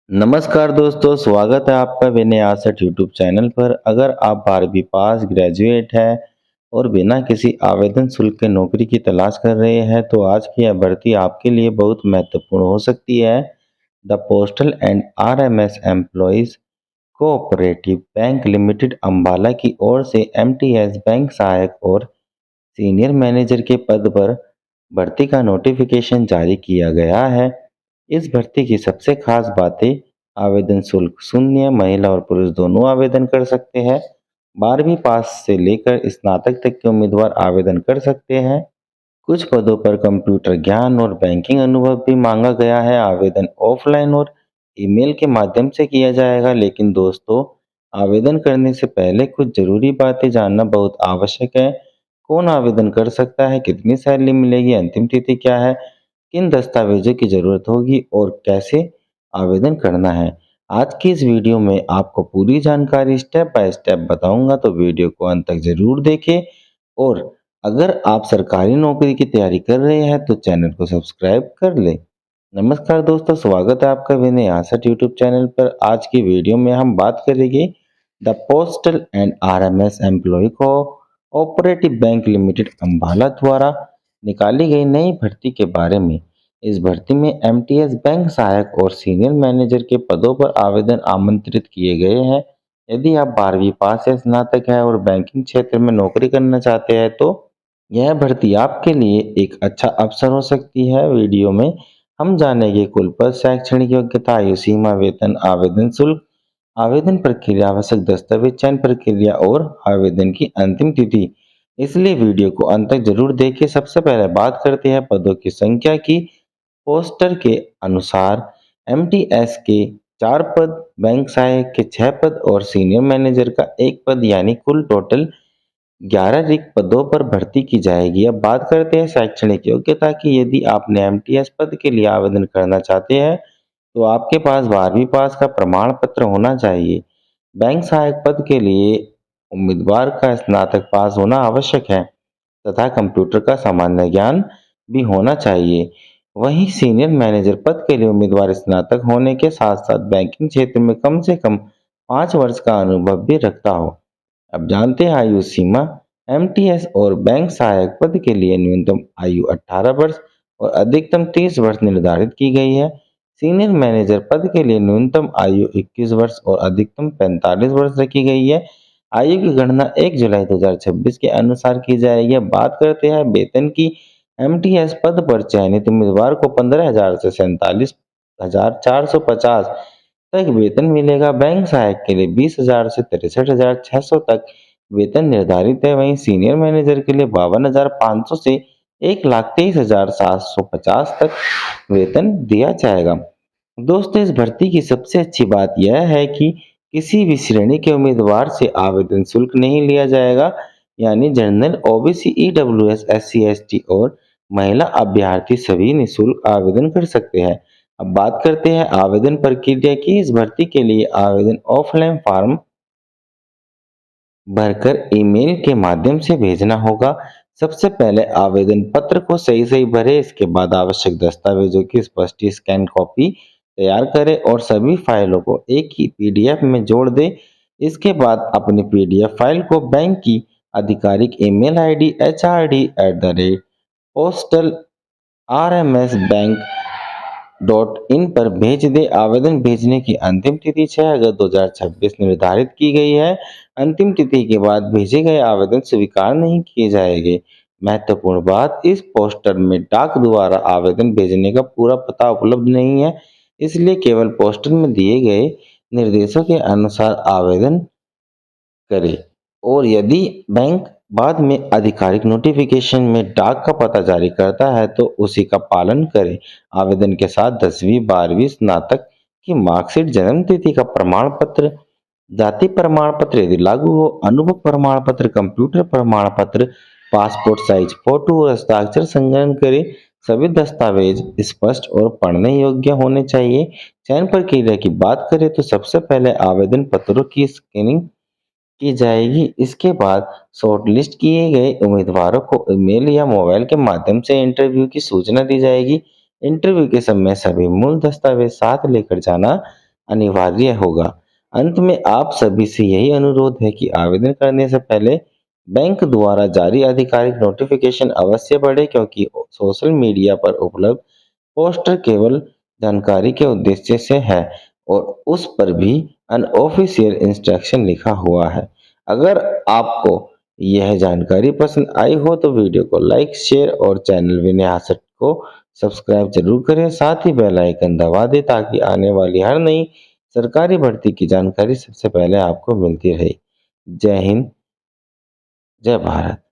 नमस्कार दोस्तों, स्वागत है आपका विनयासट यूट्यूब चैनल पर। अगर आप 12वीं पास ग्रेजुएट हैं और बिना किसी आवेदन शुल्क के नौकरी की तलाश कर रहे हैं, तो आज की यह भर्ती आपके लिए बहुत महत्वपूर्ण हो सकती है। The postal and RMS employees cooperative bank limited Ambala की ओर से एमटीएस बैंक सहायक और सीनियर मैनेजर के पद पर भर्ती का नोटिफिकेशन जारी किया गया है। इस भर्ती की सबसे खास बातें: आवेदन शुल्क शून्य, महिला और पुरुष दोनों आवेदन कर सकते हैं। 12वीं पास से लेकर स्नातक तक के उम्मीदवार आवेदन कर सकते हैं। कुछ पदों पर कंप्यूटर ज्ञान और बैंकिंग अनुभव भी मांगा गया है। आवेदन ऑफलाइन और ईमेल के माध्यम से किया जाएगा। लेकिन दोस्तों, आवेदन करने से पहले कुछ जरूरी बातें जानना बहुत आवश्यक है। कौन आवेदन कर सकता है, कितनी सैलरी मिलेगी, अंतिम तिथि क्या है, किन दस्तावेजों की जरूरत होगी और कैसे आवेदन करना है। आज की इस वीडियो में आपको पूरी जानकारी स्टेप बाय स्टेप बताऊंगा, तो वीडियो को अंत तक जरूर देखें। और अगर आप सरकारी नौकरी की तैयारी कर रहे हैं तो चैनल को सब्सक्राइब कर लें। नमस्कार दोस्तों, स्वागत है आपका विनय आसट यूट्यूब चैनल पर। आज की वीडियो में हम बात करेंगे the postal and RMS employ cooperative bank limited Ambala द्वारा निकाली गई नई भर्ती के बारे में। इस भर्ती में एमटीएस बैंक सहायक और सीनियर मैनेजर के पदों पर आवेदन आमंत्रित किए गए हैं। यदि आप 12वीं पास या स्नातक है और बैंकिंग क्षेत्र में नौकरी करना चाहते हैं, तो यह भर्ती आपके लिए एक अच्छा अवसर हो सकती है। वीडियो में हम जानेंगे कुल पद, शैक्षणिक योग्यता, आयु सीमा, वेतन, आवेदन शुल्क, आवेदन प्रक्रिया, आवश्यक दस्तावेज, चयन प्रक्रिया और आवेदन की अंतिम तिथि। इसलिए वीडियो को अंत तक जरूर देखिए। सबसे पहले बात करते हैं पदों की संख्या की। पोस्टर के अनुसार एमटीएस के 4 पद, बैंक सहायक के 6 पद और सीनियर मैनेजर का 1 पद, यानी कुल टोटल 11 रिक्त पदों पर भर्ती की जाएगी। अब बात करते हैं शैक्षणिक योग्यता की। यदि आपने एमटीएस पद के लिए आवेदन करना चाहते हैं, तो आपके पास 12वीं पास का प्रमाण पत्र होना चाहिए। बैंक सहायक पद के लिए उम्मीदवार का स्नातक पास होना आवश्यक है तथा कंप्यूटर का सामान्य ज्ञान भी होना चाहिए। वहीं सीनियर मैनेजर पद के लिए उम्मीदवार स्नातक होने के साथ साथ बैंकिंग क्षेत्र में कम से कम 5 वर्ष का अनुभव भी रखता हो। अब जानते हैं आयु सीमा। एमटीएस और बैंक सहायक पद के लिए न्यूनतम आयु 18 वर्ष और अधिकतम 30 वर्ष निर्धारित की गई है। सीनियर मैनेजर पद के लिए न्यूनतम आयु 21 वर्ष और अधिकतम 45 वर्ष रखी गई है। आयु की गणना 1 जुलाई 2026 के अनुसार की जाएगी। अब बात करते हैं वेतन की। एमटीएस पद पर चयनित उम्मीदवार को 15,000 से 47,450 तक वेतन मिलेगा। बैंक सहायक के लिए 20,000 से 63,600 तक वेतन निर्धारित है। वहीं सीनियर मैनेजर के लिए 52,500 से 1,23,750 तक वेतन दिया जाएगा। दोस्तों, इस भर्ती की सबसे अच्छी बात यह है कि किसी भी श्रेणी के उम्मीदवार से आवेदन शुल्क नहीं लिया जाएगा, यानी general, OBC, EWS, SC, ST और महिला अभ्यर्थी सभी निःशुल्क आवेदन कर सकते हैं। अब बात करते हैं आवेदन प्रक्रिया की। इस भर्ती के लिए आवेदन ऑफलाइन फॉर्म भरकर ईमेल के माध्यम से भेजना होगा। सबसे पहले आवेदन पत्र को सही सही भरें। इसके बाद आवश्यक दस्तावेजों की स्पष्ट स्कैन कॉपी तैयार करें और सभी फाइलों को एक ही पीडीएफ में जोड़ दें। इसके बाद अपनी पीडीएफ फाइल को बैंक की आधिकारिक ईमेल आईडी HRD@postal rmsbank.in पर भेज दे। आवेदन भेजने की अंतिम तिथि 6 अगस्त 2026 निर्धारित की गई है। अंतिम तिथि के बाद भेजे गए आवेदन स्वीकार नहीं किए जाएंगे। महत्वपूर्ण बात: इस पोस्टर में डाक द्वारा आवेदन भेजने का पूरा पता उपलब्ध नहीं है, इसलिए केवल पोस्टर में दिए गए निर्देशों के अनुसार आवेदन करें। और यदि बैंक बाद में आधिकारिक नोटिफिकेशन में डाक का पता जारी करता है, तो उसी का पालन करें। आवेदन के साथ 10वीं 12वीं स्नातक की मार्कशीट, जन्म तिथि का प्रमाण पत्र, जाति प्रमाण पत्र यदि लागू हो, अनुभव प्रमाण पत्र, कंप्यूटर प्रमाण पत्र, पासपोर्ट साइज फोटो और हस्ताक्षर संलग्न करें। सभी दस्तावेज स्पष्ट और पढ़ने योग्य होने चाहिए। चयन प्रक्रिया की बात करें तो सबसे पहले आवेदन पत्रों की स्क्रीनिंग की जाएगी। इसके बाद शॉर्टलिस्ट किए गए उम्मीदवारों को ईमेल या मोबाइल के माध्यम से इंटरव्यू की सूचना दी जाएगी। इंटरव्यू के समय सभी मूल दस्तावेज साथ लेकर जाना अनिवार्य होगा। अंत में आप सभी से यही अनुरोध है कि आवेदन करने से पहले बैंक द्वारा जारी आधिकारिक नोटिफिकेशन अवश्य पढ़ें, क्योंकि सोशल मीडिया पर उपलब्ध पोस्टर केवल जानकारी के उद्देश्य से है और उस पर भी अनऑफिशियल इंस्ट्रक्शन लिखा हुआ है। अगर आपको यह जानकारी पसंद आई हो तो वीडियो को लाइक, शेयर और चैनल विनयासट को सब्सक्राइब जरूर करें। साथ ही बेल आइकन दबा दें ताकि आने वाली हर नई सरकारी भर्ती की जानकारी सबसे पहले आपको मिलती रहे। जय हिंद, जय भारत।